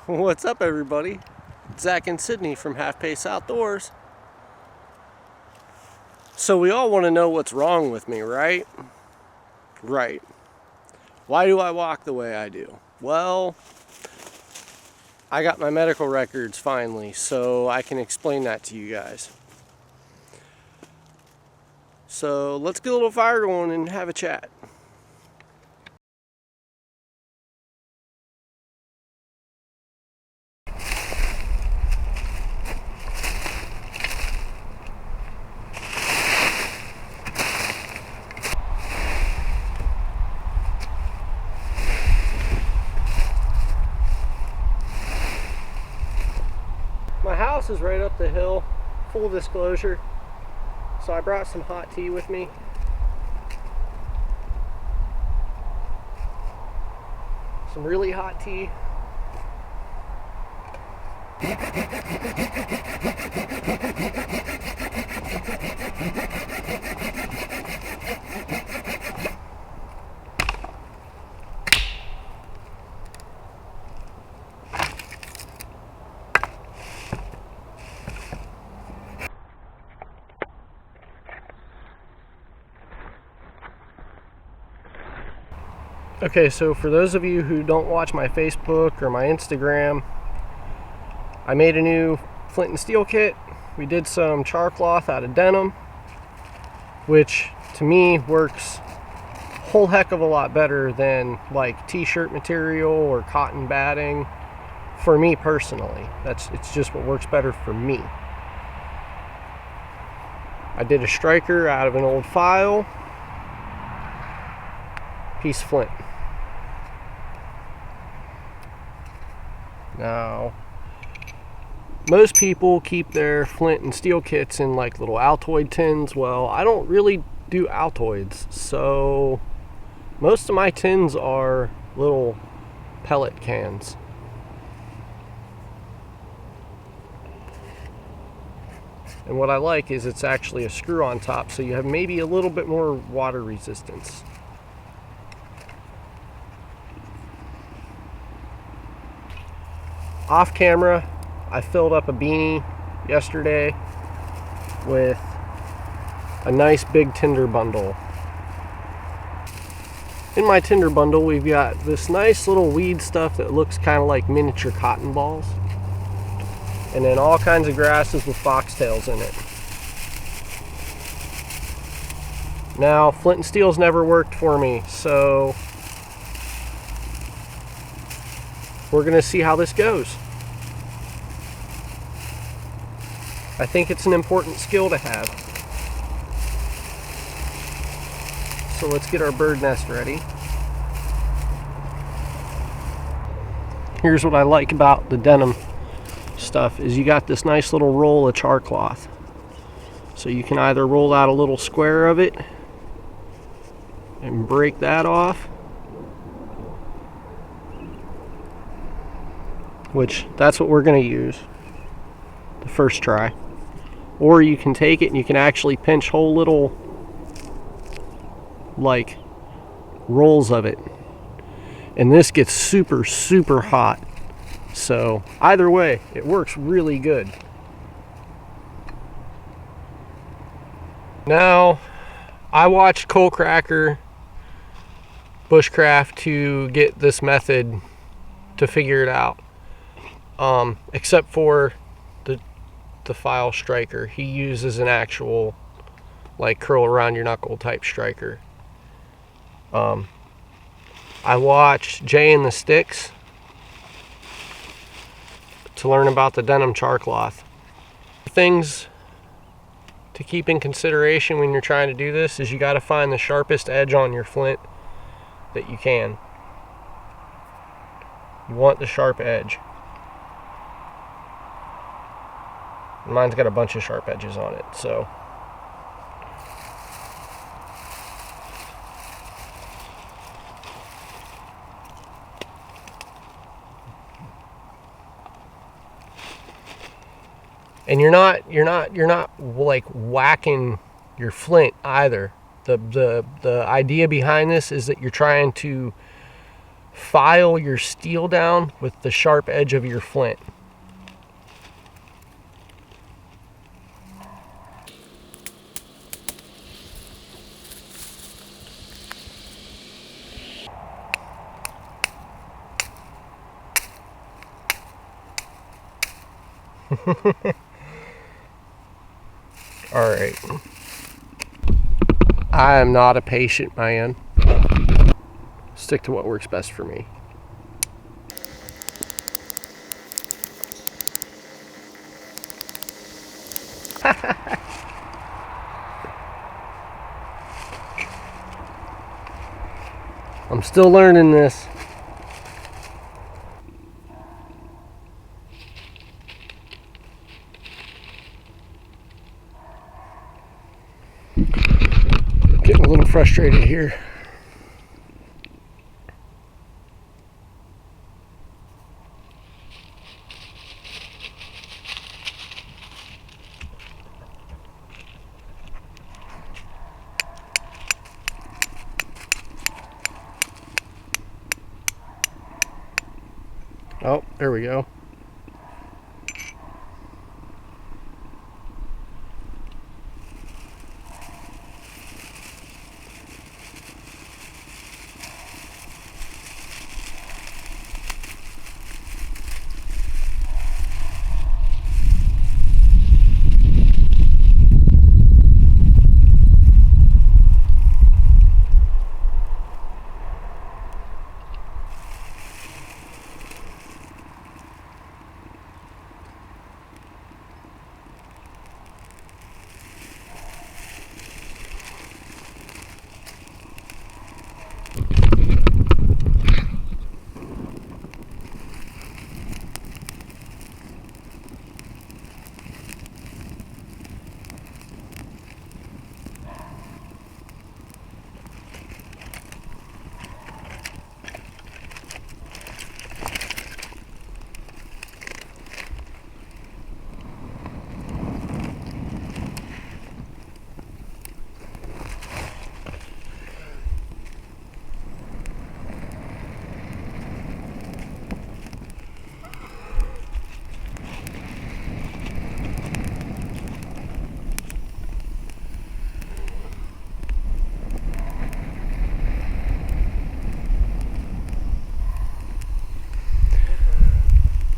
What's up, everybody? Zach and Sydney from Half Pace Outdoors. So we all want to know what's wrong with me, right? Right. Why do I walk the way I do? Well, I got my medical records finally, so I can explain that to you guys. So let's get a little fire going and have a chat. My house is right up the hill, full disclosure. So I brought some hot tea with me. Some really hot tea. Okay, so for those of you who don't watch my Facebook or my Instagram, I made a new flint and steel kit. We did some char cloth out of denim, which to me works a whole heck of a lot better than like t-shirt material or cotton batting for me personally. It's just what works better for me. I did a striker out of an old file, piece of flint. Now, most people keep their flint and steel kits in like little Altoid tins. Well, I don't really do Altoids, so most of my tins are little pellet cans. And what I like is it's actually a screw on top, so you have maybe a little bit more water resistance. Off camera, I filled up a beanie yesterday with a nice big tinder bundle. In my tinder bundle, we've got this nice little weed stuff that looks kind of like miniature cotton balls, and then all kinds of grasses with foxtails in it. Now, flint and steel's never worked for me, so we're gonna see how this goes. I think it's an important skill to have. So let's get our bird nest ready. Here's what I like about the denim stuff is you got this nice little roll of char cloth. So you can either roll out a little square of it and break that off, which that's what we're going to use the first try. Or you can take it and you can actually pinch whole little like rolls of it, and this gets super hot. So either way, it works really good. Now, I watched Coal Cracker Bushcraft to get this method to figure it out. Except for the file striker. He uses an actual like curl around your knuckle type striker. I watched Jay and the Sticks to learn about the denim char cloth. Things to keep in consideration when you're trying to do this is you got to find the sharpest edge on your flint that you can. You want the sharp edge. Mine's got a bunch of sharp edges on it, so. And you're not like whacking your flint either. The idea behind this is that you're trying to file your steel down with the sharp edge of your flint. Alright. I am not a patient man. Stick to what works best for me. I'm still learning this. Getting a little frustrated here. Oh, there we go.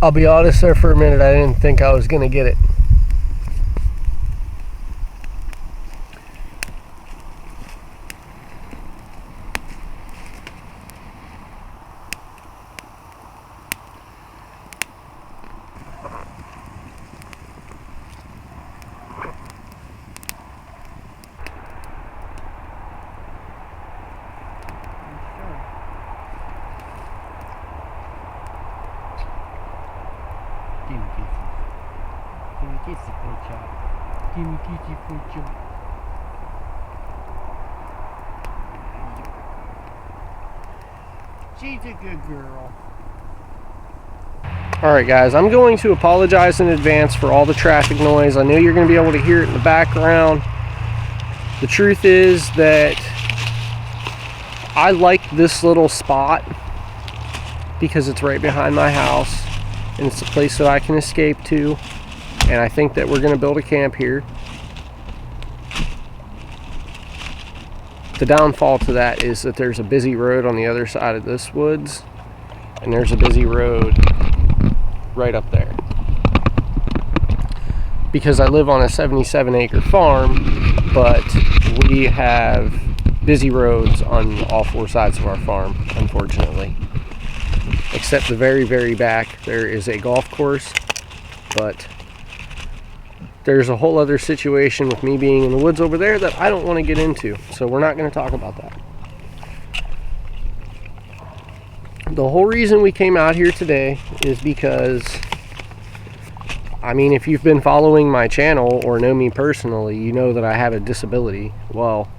I'll be honest there for a minute, I didn't think I was gonna get it. She's a good girl. Alright guys, I'm going to apologize in advance for all the traffic noise. I know you're going to be able to hear it in the background. The truth is that I like this little spot because it's right behind my house and it's a place that I can escape to, and I think that we're going to build a camp here. The downfall to that is that there's a busy road on the other side of this woods, and there's a busy road right up there. Because I live on a 77-acre farm, but we have busy roads on all four sides of our farm, unfortunately. Except the very, very back, there is a golf course, but there's a whole other situation with me being in the woods over there that I don't want to get into, so we're not going to talk about that. The whole reason we came out here today is because, I mean, if you've been following my channel or know me personally, you know that I have a disability. Well,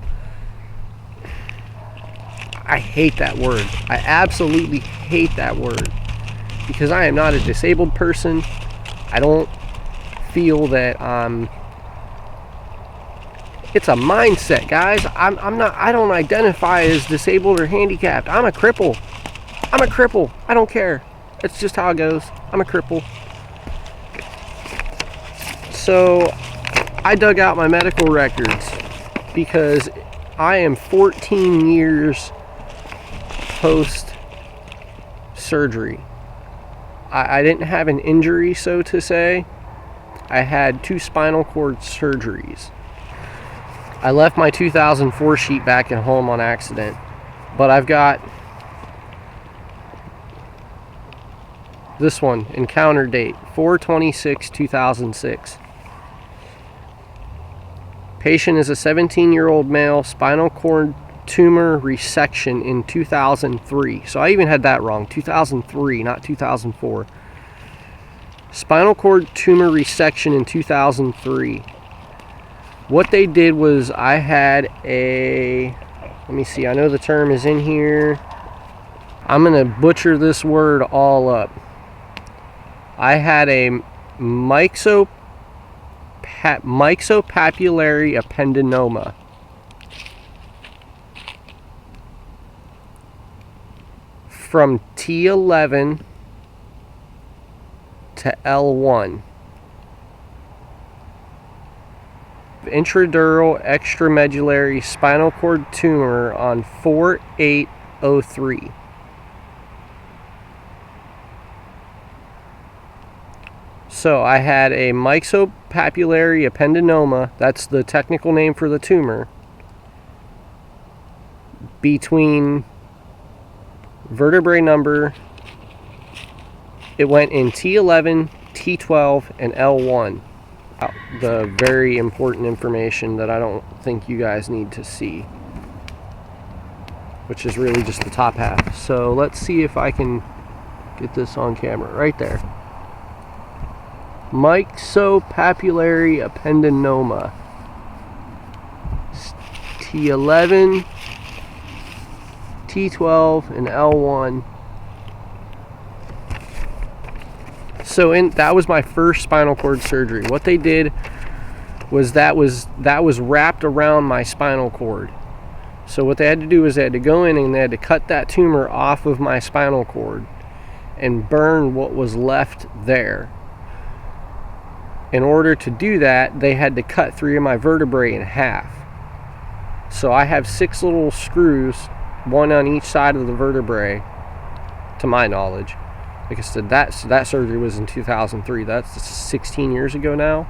I hate that word. I absolutely hate that word because I am not a disabled person. I don't feel that it's a mindset, guys. I don't identify as disabled or handicapped. I'm a cripple. I'm a cripple. I don't care. It's just how it goes. I'm a cripple. So I dug out my medical records because I am 14 years post surgery. I didn't have an injury, so to say. I had 2 spinal cord surgeries. I left my 2004 sheet back at home on accident, but I've got this one, encounter date 4/26/2006. Patient is a 17-year-old male, spinal cord tumor resection in 2003. So I even had that wrong, 2003, not 2004. Spinal cord tumor resection in 2003. What they did was I had let me see, I know the term is in here. I'm going to butcher this word all up. I had a myxopapillary appendinoma. From T11 to L1. Intradural extramedullary spinal cord tumor on 4/8/03. So I had a myxopapillary appendinoma, that's the technical name for the tumor, between vertebrae number, it went in T11, T12, and L1. The very important information that I don't think you guys need to see, which is really just the top half. So let's see if I can get this on camera right there. Myxopapillary appendinoma, T11, T12, and L1. So that was my first spinal cord surgery. What they did was that was wrapped around my spinal cord. So what they had to do is they had to go in and they had to cut that tumor off of my spinal cord and burn what was left there. In order to do that, they had to cut 3 of my vertebrae in half. So I have 6 little screws, 1 on each side of the vertebrae, to my knowledge. Like I said, that surgery was in 2003. That's 16 years ago now.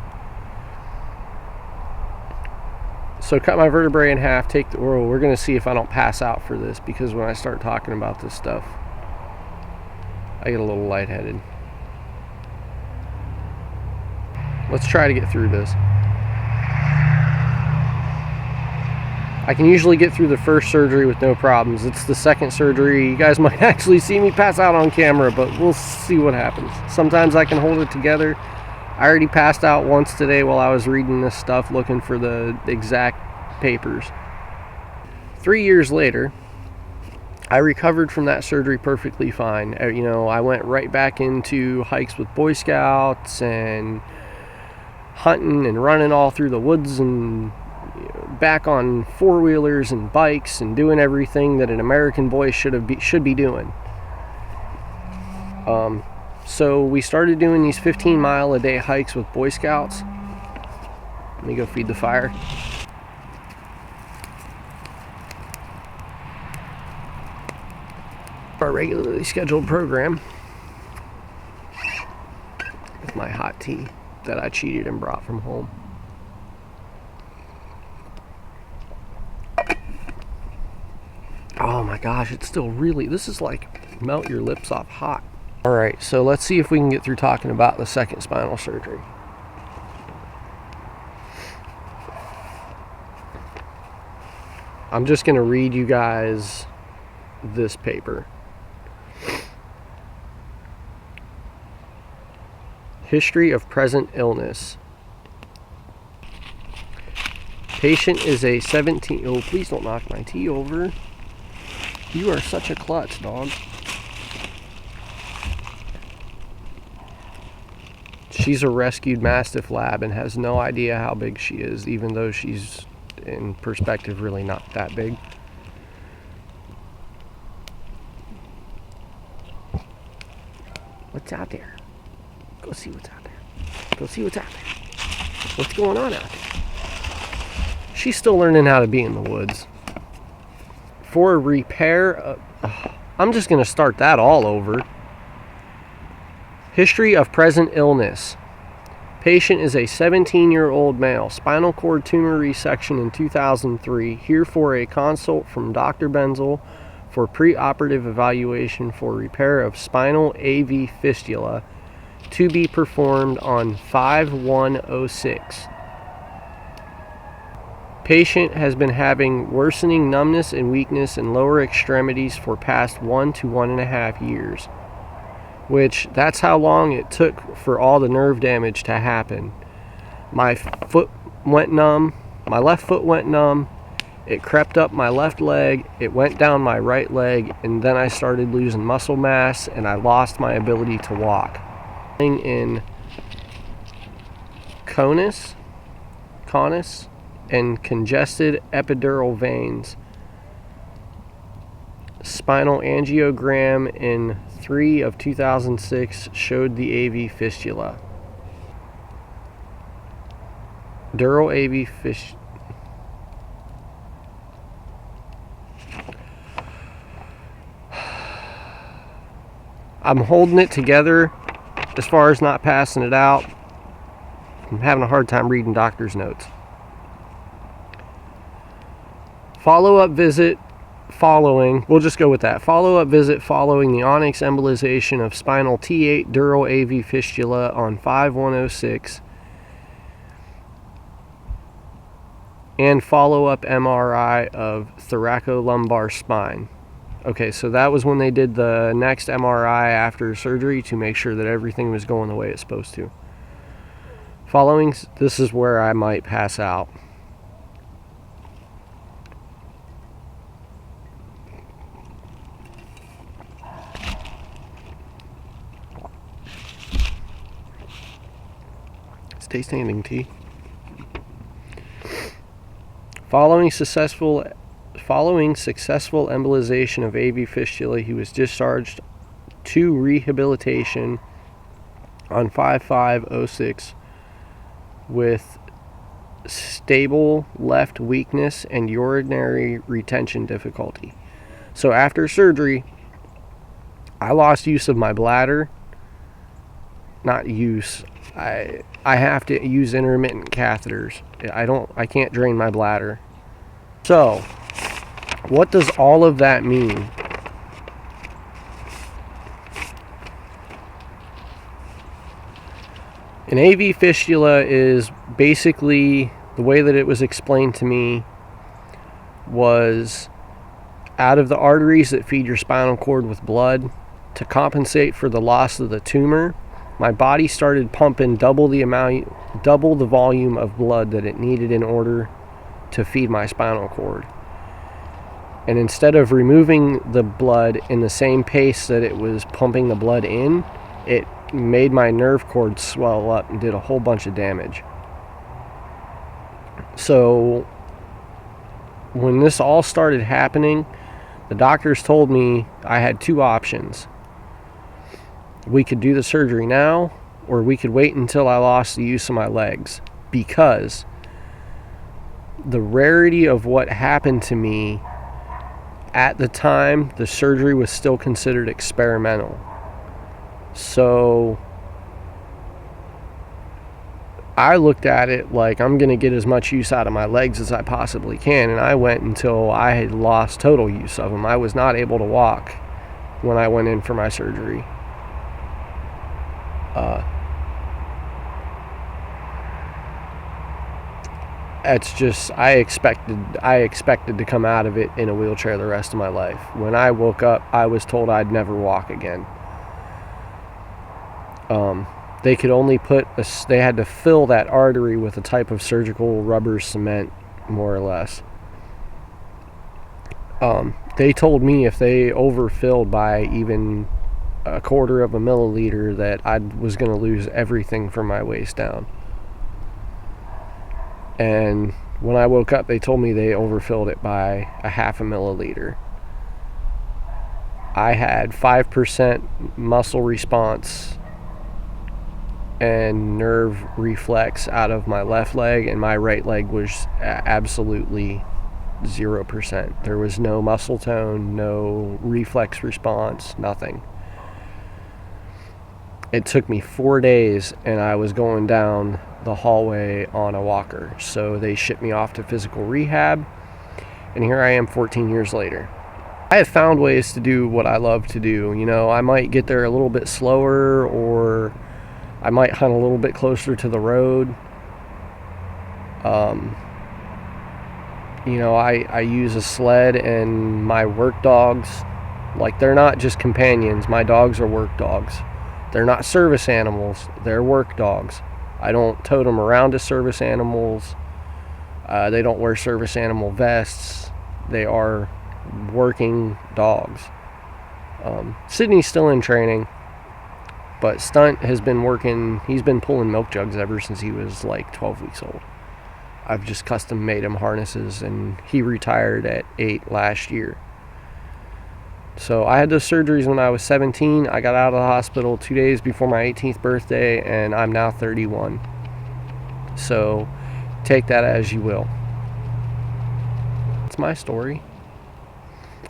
So cut my vertebrae in half, take the oral. We're going to see if I don't pass out for this, because when I start talking about this stuff, I get a little lightheaded. Let's try to get through this. I can usually get through the first surgery with no problems. It's the second surgery. You guys might actually see me pass out on camera, but we'll see what happens. Sometimes I can hold it together. I already passed out once today while I was reading this stuff, looking for the exact papers. 3 years later, I recovered from that surgery perfectly fine. You know, I went right back into hikes with Boy Scouts and hunting and running all through the woods, and back on 4-wheelers and bikes and doing everything that an American boy should be doing. So we started doing these 15-mile-a-day hikes with Boy Scouts. Let me go feed the fire. Our regularly scheduled program with my hot tea that I cheated and brought from home. Oh my gosh, it's still really, this is like melt your lips off hot. All right, so let's see if we can get through talking about the second spinal surgery. I'm just going to read you guys this paper. History of present illness. Patient is a 17... Oh, please don't knock my tea over. You are such a klutz, dog. She's a rescued Mastiff lab and has no idea how big she is, even though she's, in perspective, really not that big. What's out there? Go see what's out there. Go see what's out there. What's going on out there? She's still learning how to be in the woods. For repair, I'm just going to start that all over. History of present illness. Patient is a 17-year-old male. Spinal cord tumor resection in 2003. Here for a consult from Dr. Benzel for preoperative evaluation for repair of spinal AV fistula to be performed on 5/1/06. Patient has been having worsening numbness and weakness in lower extremities for past 1 to 1.5 years, which that's how long it took for all the nerve damage to happen. My foot went numb, my left foot went numb, it crept up my left leg, it went down my right leg, and then I started losing muscle mass and I lost my ability to walk. In conus and congested epidural veins. Spinal angiogram in 3 of 2006 showed the AV fistula. Dural AV fistula. I'm holding it together as far as not passing it out. I'm having a hard time reading doctor's notes. Follow-up visit following, we'll just go with that. Follow-up visit following the onyx embolization of spinal T8 dural AV fistula on 5/1/06 and follow-up MRI of thoracolumbar spine. Okay, so that was when they did the next MRI after surgery to make sure that everything was going the way it's supposed to. Following, this is where I might pass out. Stay standing, T. Following successful embolization of AV fistula, he was discharged to rehabilitation on 5/5/06 with stable left weakness and urinary retention difficulty. So after surgery, I lost use of my bladder. Not use. I have to use intermittent catheters. I can't drain my bladder. So, what does all of that mean? An AV fistula is basically, the way that it was explained to me was out of the arteries that feed your spinal cord with blood, to compensate for the loss of the tumor, my body started pumping double the volume of blood that it needed in order to feed my spinal cord. And instead of removing the blood in the same pace that it was pumping the blood in, it made my nerve cord swell up and did a whole bunch of damage. So when this all started happening, the doctors told me I had 2 options. We could do the surgery now, or we could wait until I lost the use of my legs, because the rarity of what happened to me at the time, the surgery was still considered experimental. So I looked at it like, I'm going to get as much use out of my legs as I possibly can, and I went until I had lost total use of them. I was not able to walk when I went in for my surgery. It's just, I expected to come out of it in a wheelchair the rest of my life. When I woke up, I was told I'd never walk again. They could only they had to fill that artery with a type of surgical rubber cement, more or less. They told me if they overfilled by even 1/4 of a milliliter that I was going to lose everything from my waist down. And when I woke up, they told me they overfilled it by 1/2 milliliter. I had 5% muscle response and nerve reflex out of my left leg, and my right leg was absolutely 0%. There was no muscle tone, no reflex response, nothing. It took me 4 days, and I was going down the hallway on a walker. So they shipped me off to physical rehab, and here I am 14 years later. I have found ways to do what I love to do. You know, I might get there a little bit slower, or I might hunt a little bit closer to the road. You know, I use a sled, and my work dogs, like, they're not just companions. My dogs are work dogs. They're not service animals. They're work dogs. I don't tote them around as service animals. They don't wear service animal vests. They are working dogs. Sydney's still in training, but Stunt has been working. He's been pulling milk jugs ever since he was like 12 weeks old. I've just custom made him harnesses, and he retired at 8 last year. So I had those surgeries when I was 17. I got out of the hospital 2 days before my 18th birthday, and I'm now 31. So take that as you will. It's my story.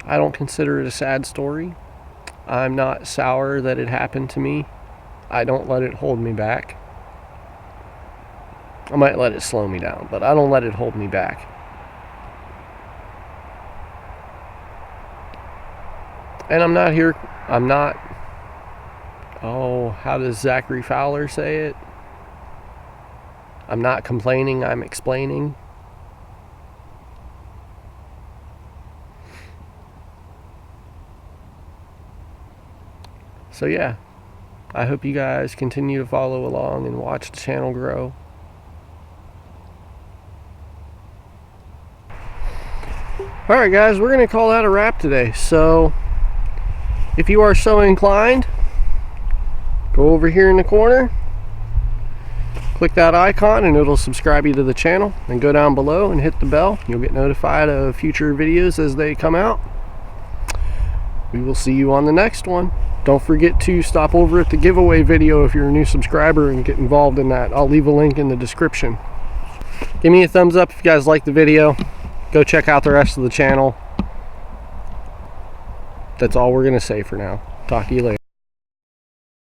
I don't consider it a sad story. I'm not sour that it happened to me. I don't let it hold me back. I might let it slow me down, but I don't let it hold me back. And I'm not, how does Zachary Fowler say it? I'm not complaining, I'm explaining. So yeah, I hope you guys continue to follow along and watch the channel grow. Alright guys, we're going to call that a wrap today. So if you are so inclined, go over here in the corner, click that icon, and it'll subscribe you to the channel. And go down below and hit the bell. You'll get notified of future videos as they come out. We will see you on the next one. Don't forget to stop over at the giveaway video if you're a new subscriber and get involved in that. I'll leave a link in the description. Give me a thumbs up if you guys like the video. Go check out the rest of the channel. That's all we're going to say for now. Talk to you later.